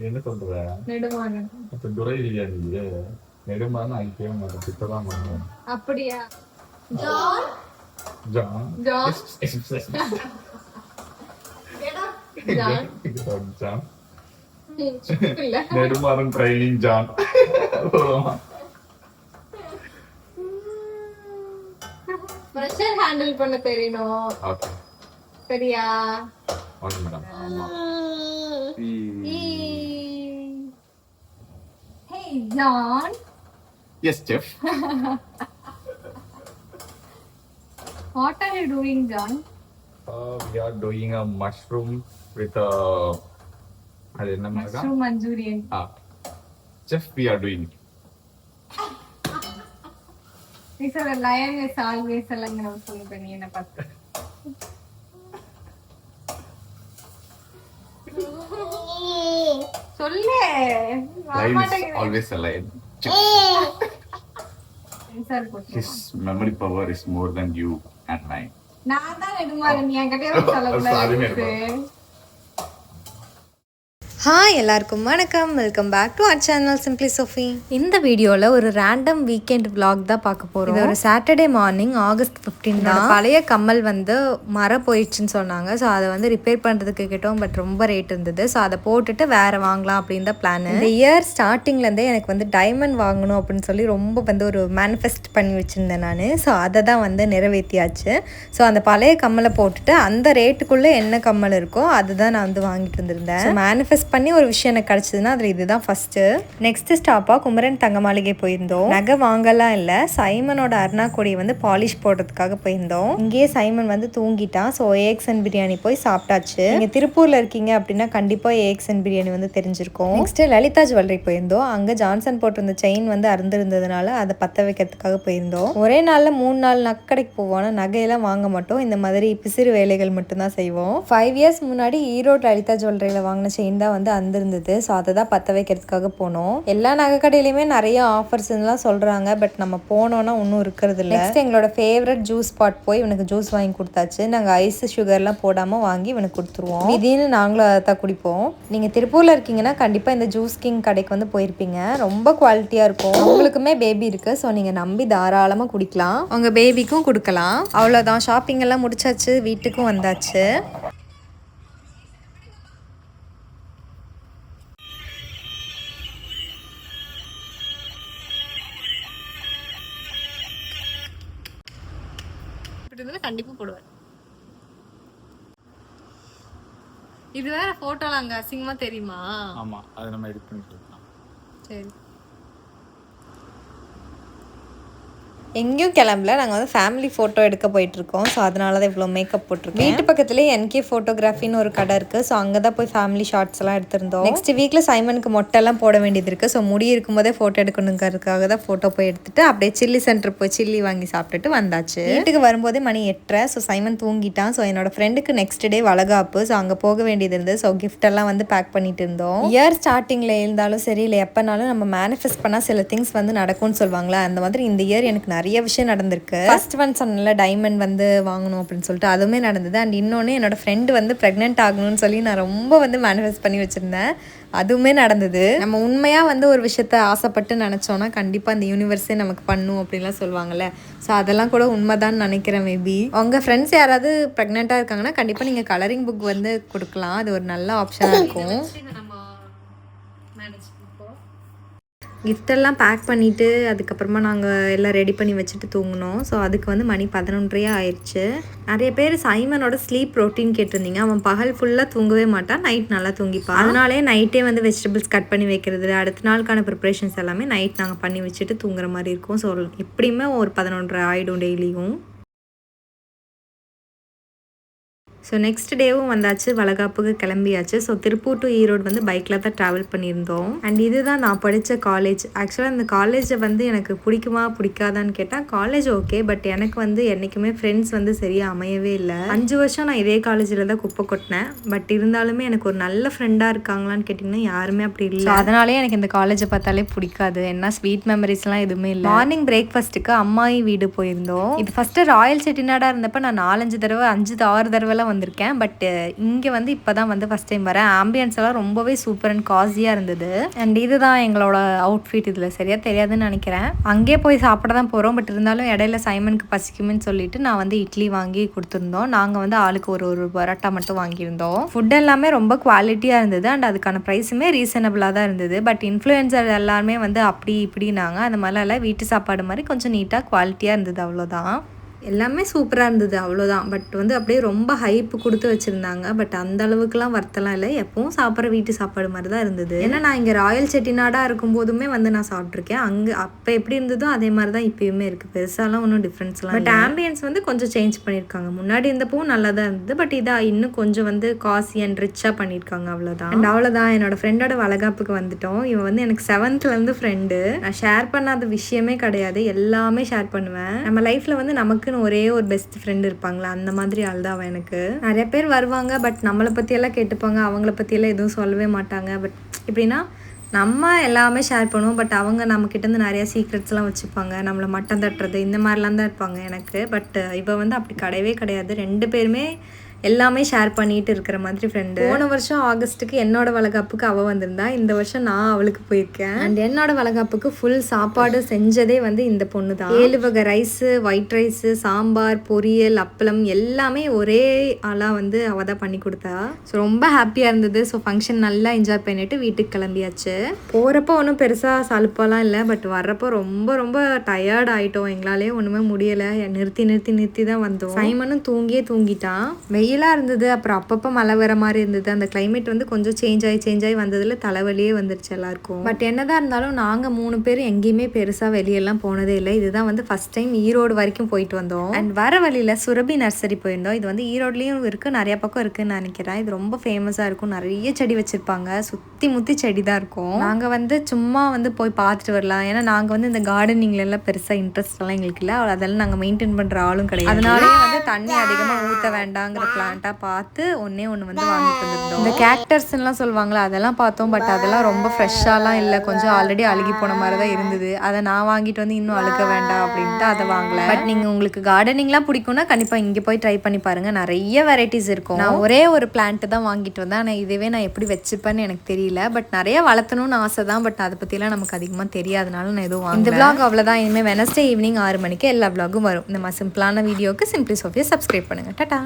என்ன சொல்ற? அப்ப துரை இல்லையா நீ? நெடுமாறன் ஐக்கிய மாட்டேன், திட்டதான் பண்ணுவேன். அப்படியா? Nedumaran training John. Pressure handle பண்ண தெரியணும். சரியா? Okay madam. Hey John. Yes, chef. What are you doing, John? We are doing a mushroom with a mushroom Manchurian. Chef, we are doing. This is a lion is always a lion. Also, you know, சொல்லு. Lion is always a lion. His memory power is more than you and mine. நான் தான் நெடுமாறன், என்கிட்ட சொல்லக்கூடாது. Hi எல்லாருக்கும் வணக்கம், welcome back to our channel SimplySofi. இந்த வீடியோவில் ஒரு ரேண்டம் வீக்கெண்ட் vlog தான் பார்க்க போகிறோம். இது ஒரு சாட்டர்டே மார்னிங் ஆகஸ்ட் 15 தான். பழைய கம்மல் வந்து மர போயிடுச்சுன்னு சொன்னாங்க. ஸோ அதை வந்து ரிப்பேர் பண்ணுறதுக்கு கேட்டோம், பட் ரொம்ப ரேட் இருந்தது. ஸோ அதை போட்டுட்டு வேறு வாங்கலாம் அப்படின்னு தான் பிளான். இந்த இயர் ஸ்டார்டிங்லேருந்தே எனக்கு வந்து டைமண்ட் வாங்கணும் அப்படின்னு சொல்லி ரொம்ப வந்து ஒரு மேனிஃபெஸ்ட் பண்ணி வச்சுருந்தேன் நான். ஸோ அதை தான் வந்து நிறைவேற்றியாச்சு. ஸோ அந்த பழைய கம்மலை போட்டுட்டு அந்த ரேட்டுக்குள்ளே என்ன கம்மல் இருக்கோ அதுதான் நான் வந்து வாங்கிட்டு இருந்திருந்தேன். மேனிஃபெஸ்ட் பண்ணி ஒரு விஷயம் எனக்கு கிடைச்சதுன்னா அதில் இதுதான் ஃபர்ஸ்ட். நெக்ஸ்ட் ஸ்டாப்பாக குமரன் தங்க மாளிகை போயிருந்தோம். நகை வாங்கலாம் இல்லை, சைமனோட அருணா கொடியை வந்து பாலிஷ் போடுறதுக்காக போயிருந்தோம். இங்கேயே சைமன் வந்து தூங்கிட்டான். ஸோ ஏஎக்ஸ்என் பிரியாணி போய் சாப்பிட்டாச்சு. நீங்கள் திருப்பூரில் இருக்கீங்க அப்படின்னா கண்டிப்பாக ஏஎக்ஸ்என் பிரியாணி வந்து தெரிஞ்சிருக்கும். நெக்ஸ்ட் லலிதா ஜுவல்லரி போயிருந்தோம். அங்கே ஜான்சன் போட்டிருந்த செயின் வந்து அறுந்திருந்ததுனால அதை பற்ற வைக்கிறதுக்காக போயிருந்தோம். ஒரே நாளில் 3-4 நகைக்கடைக்கு போவோம். ஆனால் நகையெல்லாம் வாங்க மாட்டோம், இந்த மாதிரி பிசிறு வேலைகள் மட்டும்தான் செய்வோம். 5 இயர்ஸ் முன்னாடி ஈரோடு லலிதா ஜுவல்லரியில் வாங்கின செயின் தான் வந்து இருந்தது. ஸோ அதை தான் பற்ற வைக்கிறதுக்காக போனோம். எல்லா நகை கடையிலையுமே நிறைய ஆஃபர்ஸ்லாம் சொல்கிறாங்க, பட் நம்ம போனோன்னா ஒன்றும் இருக்கிறது இல்லை. நெக்ஸ்ட் எங்களோட ஃபேவரட் ஜூஸ் ஸ்பாட் போய் இவனுக்கு ஜூஸ் வாங்கி கொடுத்தாச்சு. நாங்கள் ஐஸ் சுகர்லாம் போடாமல் வாங்கி இவனுக்கு கொடுத்துருவோம். திடீர்னு நாங்களும் அதை தான் குடிப்போம். நீங்கள் திருப்பூரில் இருக்கீங்கன்னா கண்டிப்பாக இந்த ஜூஸ் கிங் கடைக்கு வந்து போயிருப்பீங்க. ரொம்ப குவாலிட்டியாக இருக்கும். உங்களுக்குமே பேபி இருக்குது, ஸோ நீங்கள் நம்பி தாராளமாக குடிக்கலாம். உங்கள் பேபிக்கும் கொடுக்கலாம். அவ்வளோதான், ஷாப்பிங் எல்லாம் முடிச்சாச்சு, வீட்டுக்கும் வந்தாச்சு. கண்டிப்பா போடுவேன். இது வேற போட்டோல அங்க அசிங்கமா தெரியுமா? ஆமா, அதை நம்ம எடிட் பண்ணிக்கலாம். சரி, எங்கேயும் கிளம்பல, நாங்கள் வந்து ஃபேமிலி ஃபோட்டோ எடுக்க போயிட்டுருக்கோம். ஸோ அதனால தான் இவ்வளோ மேக்கப் போட்டிருக்கோம். வீட்டு பக்கத்துலேயே NK ஃபோட்டோகிராஃபின்னு ஒரு கடை இருக்குது. ஸோ அங்கே தான் போய் ஃபேமிலி ஷார்ட்ஸ் எல்லாம் எடுத்திருந்தோம். நெக்ஸ்ட் வீக்கில் சைமனுக்கு மொட்டைலாம் போட வேண்டியது இருக்குது. ஸோ முடி இருக்கும்போதே ஃபோட்டோ எடுக்கணுங்கிறதுக்காக தான் ஃபோட்டோ போய் எடுத்துட்டு அப்படியே சில்லி சென்டர் போய் சில்லி வாங்கி சாப்பிட்டுட்டு வந்தாச்சு. வீட்டுக்கு வரும்போதே மணி 8:30. ஸோ சைமன் தூங்கிட்டான். ஸோ என்னோட ஃப்ரெண்டுக்கு நெக்ஸ்ட் டே வளகாப்பு. ஸோ அங்கே போக வேண்டியது இருந்தது. ஸோ கிஃப்டெல்லாம் வந்து பேக் பண்ணிட்டு இருந்தோம். இயர் ஸ்டார்டிங்கில் இருந்தாலும் சரி, இல்லை எப்போனாலும் நம்ம மேனிஃபெஸ்ட் பண்ணால் சில திங்ஸ் வந்து நடக்கும்னு சொல்லுவாங்களா, அந்த மாதிரி இந்த இயர் எனக்கு நிறைய விஷயம் நடந்திருக்கு. ஃபர்ஸ்ட் ஒன் சொன்னல டைமண்ட் வந்து வாங்கணும் அப்படின்னு சொல்லிட்டு, அதுவுமே நடந்தது. அண்ட் இன்னொன்று, என்னோட ஃப்ரெண்டு வந்து ப்ரெக்னென்ட் ஆகணும்னு சொல்லி நான் ரொம்ப வந்து மேனிஃபெஸ்ட் பண்ணி வச்சுருந்தேன். அதுவுமே நடந்தது. நம்ம உண்மையாக வந்து ஒரு விஷயத்த ஆசைப்பட்டு நினச்சோன்னா கண்டிப்பாக இந்த யூனிவர்ஸே நமக்கு பண்ணும் அப்படின்லாம் சொல்லுவாங்கள்ல. ஸோ அதெல்லாம் கூட உண்மைதான் நினைக்கிறேன். மேபி உங்கள் ஃப்ரெண்ட்ஸ் யாராவது ப்ரெக்னெண்ட்டாக இருக்காங்கன்னா கண்டிப்பாக நீங்கள் கலரிங் புக் வந்து கொடுக்கலாம். அது ஒரு நல்ல ஆப்ஷனாக இருக்கும். கிஃப்டெல்லாம் பேக் பண்ணிவிட்டு அதுக்கப்புறமா நாங்கள் எல்லாம் ரெடி பண்ணி வச்சுட்டு தூங்கினோம். ஸோ அதுக்கு வந்து மணி 11:30 ஆயிடுச்சு. நிறைய பேர் சைமனோட ஸ்லீப் ரொட்டீன் கேட்டிருந்தீங்க. அவன் பகல் ஃபுல்லாக தூங்கவே மாட்டான், நைட் நல்லா தூங்கிப்பான். அதனாலே நைட்டே வந்து வெஜிடபிள்ஸ் கட் பண்ணி வைக்கிறது, அடுத்த நாளுக்கான ப்ரிப்ரேஷன்ஸ் எல்லாமே நைட் நாங்கள் பண்ணி வச்சுட்டு தூங்குற மாதிரி இருக்கும். ஸோ எப்படியுமே ஒரு 11:30 ஆகிடும் டெய்லியும். ஸோ நெக்ஸ்ட் டேவும் வந்தாச்சு, வளகாப்புக்கு கிளம்பியாச்சு. ஸோ திருப்பூர் டு ஈரோடு வந்து பைக்கில் தான் ட்ராவல் பண்ணியிருந்தோம். அண்ட் இதுதான் நான் படித்த காலேஜ். ஆக்சுவலாக இந்த காலேஜை வந்து எனக்கு பிடிக்குமா பிடிக்காதான்னு கேட்டால் காலேஜ் ஓகே, பட் எனக்கு வந்து என்றைக்குமே ஃப்ரெண்ட்ஸ் வந்து சரியாக அமையவே இல்லை. 5 வருஷம் நான் இதே காலேஜில் தான் குப்பை கொட்டினேன். பட் இருந்தாலுமே எனக்கு ஒரு நல்ல ஃப்ரெண்டாக இருக்காங்களான்னு கேட்டிங்கன்னா யாருமே அப்படி இல்லை. அதனாலே எனக்கு இந்த காலேஜை பார்த்தாலே பிடிக்காது. ஏன்னா ஸ்வீட் மெமரிஸ்லாம் எதுவுமே இல்லை. மார்னிங் பிரேக்ஃபாஸ்ட்டுக்கு அம்மாயி வீடு போயிருந்தோம். இது ஃபஸ்ட்டு ராயல் செட்டிநாடாக இருந்தப்போ நான் 4-5 தடவை 5-6 தடவைலாம் வந்திருக்கேன். பட் இங்கே வந்து இப்போ தான் வந்து ஃபஸ்ட் டைம் வரேன். ஆம்பியன்ஸ் எல்லாம் ரொம்பவே சூப்பர் அண்ட் காஸியாக இருந்தது. அண்ட் இதுதான் எங்களோட அவுட்ஃபிட். இதில் சரியாக தெரியாதுன்னு நினைக்கிறேன். அங்கேயே போய் சாப்பிட தான் போகிறோம். பட் இருந்தாலும் இடையில சைமனுக்கு பசிக்குமென்னு சொல்லிட்டு நான் வந்து இட்லி வாங்கி கொடுத்துருந்தோம். நாங்கள் வந்து ஆளுக்கு ஒரு பரோட்டா மட்டும் வாங்கியிருந்தோம். ஃபுட் எல்லாமே ரொம்ப குவாலிட்டியாக இருந்தது. அண்ட் அதுக்கான ப்ரைஸுமே ரீசனபிளாக தான் இருந்தது. பட் இன்ஃப்ளூயன்சர் எல்லாருமே வந்து அப்படி இப்படினாங்க. அந்த மாதிரிலாம் இல்லை, வீட்டு சாப்பாடு மாதிரி கொஞ்சம் நீட்டாக குவாலிட்டியாக இருந்தது, அவ்வளோதான். எல்லாமே சூப்பராக இருந்தது, அவ்வளோதான். பட் வந்து அப்படியே ரொம்ப ஹைப்பு கொடுத்து வச்சுருந்தாங்க. பட் அந்த அளவுக்குலாம் வர்த்தலாம் இல்லை, எப்பவும் சாப்பிட்ற வீட்டு சாப்பாடு மாதிரி தான் இருந்தது. ஏன்னா நான் இங்கே ராயல் செட்டிநாடாக இருக்கும்போதுமே வந்து நான் சாப்பிட்ருக்கேன். அங்கே அப்போ எப்படி இருந்ததோ அதே மாதிரி தான் இப்போயுமே இருக்குது. பெருசாலாம் ஒன்றும் டிஃப்ரென்ஸ்லாம். பட் ஆம்பியன்ஸ் வந்து கொஞ்சம் சேஞ்ச் பண்ணியிருக்காங்க. முன்னாடி இருந்தப்பவும் நல்லா தான் இருந்தது. பட் இதாக இன்னும் கொஞ்சம் வந்து காசி அண்ட் ரிச்சாக பண்ணியிருக்காங்க, அவ்வளோதான். அண்ட் அவ்வளோதான், என்னோட ஃப்ரெண்டோட வளகாப்புக்கு வந்துட்டோம். இவன் வந்து எனக்கு 7th ஃப்ரெண்டு. நான் ஷேர் பண்ணாத விஷயமே கிடையாது, எல்லாமே ஷேர் பண்ணுவேன். நம்ம லைஃப்பில் வந்து நமக்குன்னு ஒரே ஒரு பெஸ்ட் ஃப்ரெண்ட் இருப்பாங்களா, அந்த மாதிரி ஆள் தான் அவன் எனக்கு. நிறைய பேர் வருவாங்க, பட் நம்மளை பற்றியெல்லாம் கேட்டுப்பாங்க, அவங்கள பற்றியெல்லாம் எதுவும் சொல்லவே மாட்டாங்க. பட் எப்படின்னா நம்ம எல்லாமே ஷேர் பண்ணுவோம். பட் அவங்க நம்மக்கிட்டேருந்து நிறையா சீக்ரெட்ஸ்லாம் வச்சுப்பாங்க, நம்மளை மட்டம் தட்டுறது இந்த மாதிரிலாம் தான் இருப்பாங்க எனக்கு. பட் இவ வந்து அப்படி கிடையவே கிடையாது. 2 பேருமே எல்லாமே ஷேர் பண்ணிட்டு இருக்கிற மாதிரி ஃப்ரெண்டு. போன வருஷம் ஆகஸ்ட்டுக்கு என்னோட வளகாப்புக்கு அவள் வந்திருந்தா, இந்த வருஷம் நான் அவளுக்கு போயிருக்கேன். அண்ட் என்னோட வளகாப்புக்கு ஃபுல் சாப்பாடு செஞ்சதே வந்து இந்த பொண்ணு தான். 7 வகை ரைஸு, ஒயிட் ரைஸு, சாம்பார், பொரியல், அப்பளம் எல்லாமே ஒரே ஆளாக வந்து அவள் தான் பண்ணி கொடுத்தா. ஸோ ரொம்ப ஹாப்பியாக இருந்தது. ஸோ ஃபங்க்ஷன் நல்லா என்ஜாய் பண்ணிட்டு வீட்டுக்கு கிளம்பியாச்சு. போகிறப்போ ஒன்றும் பெருசாக சலுப்பாலாம் இல்லை, பட் வர்றப்போ ரொம்ப ரொம்ப டயர்ட் ஆகிட்டோம். எங்களாலே ஒன்றுமே முடியலை, நிறுத்தி தான் வந்தோம். சைமனும் தூங்கிட்டான். வெயிலாக இருந்தது, அப்புறம் அப்பப்போ மழை வர மாதிரி இருந்தது. அந்த கிளைமேட் வந்து கொஞ்சம் சேஞ்ச் ஆகி வந்ததில் தலைவலியே வந்துருச்சு எல்லாருக்கும். பட் என்னதான் இருந்தாலும் நாங்கள் 3 பேர் எங்கேயுமே பெருசாக வெளியெல்லாம் போனதே இல்லை. இதுதான் வந்து ஃபஸ்ட் டைம் ஈரோடு வரைக்கும் போயிட்டு வந்தோம். அண்ட் வர வழியில் சுரபி நர்சரி போயிருந்தோம். இது வந்து ஈரோட்லேயும் இருக்குது, நிறைய பக்கம் இருக்குதுன்னு நினைக்கிறேன். இது ரொம்ப ஃபேமஸாக இருக்கும், நிறைய செடி வச்சுருப்பாங்க, சுற்றி முற்றி செடி தான் இருக்கும். நாங்கள் வந்து சும்மா வந்து போய் பார்த்துட்டு வரலாம். ஏன்னா நாங்கள் வந்து இந்த கார்டனிங்லாம் பெருசாக இன்ட்ரெஸ்ட்லாம் எங்களுக்கு இல்லை, அதெல்லாம் நாங்கள் மெயின்டைன் பண்ணுற ஆளும் கிடையாது. அதனாலே வந்து தண்ணி அதிகமாக ஊற்ற வேண்டாங்கிற பிளான்ட்டாக பார்த்து ஒன்று வந்து வாங்கிட்டு வந்துருந்தோம். இந்த கேக்டர்ஸ்லாம் சொல்லுவாங்களா, அதெல்லாம் பார்த்தோம். பட் அதெல்லாம் ரொம்ப ஃப்ரெஷ்ஷாலாம் இல்லை, கொஞ்சம் ஆல்ரெடி அழுகி போன மாதிரி தான் இருந்தது. அதை நான் வாங்கிட்டு வந்து இன்னும் அழுக வேண்டாம் அப்படின்ட்டு அதை வாங்கல. பட் நீங்கள் உங்களுக்கு கார்டனிங்லாம் பிடிக்கும்னா கண்டிப்பாக இங்கே போய் ட்ரை பண்ணி பாருங்கள், நிறைய வெரைட்டிஸ் இருக்கும். நான் ஒரே ஒரு பிளான்ட்டு தான் வாங்கிட்டு வந்தேன். ஆனால் இதுவே நான் எப்படி வச்சுப்பேன்னு எனக்கு தெரியல. பட் நிறைய வளர்த்தணும்னு ஆசை தான். பட் அதை பற்றிலாம் நமக்கு அதிகமாக தெரியாதனால நான் எதுவும் வாங்க. இந்த vlog அவ்வளோதான். இனிமேல் வெனஸ்டே ஈவினிங் 6 மணிக்கு எல்லா vlogகும் வரும். இந்த மாதிரி சிம்பிளான வீடியோக்கு சிம்பிளி சோஃபியை சப்ஸ்கிரைப் பண்ணுங்கள். டாடா.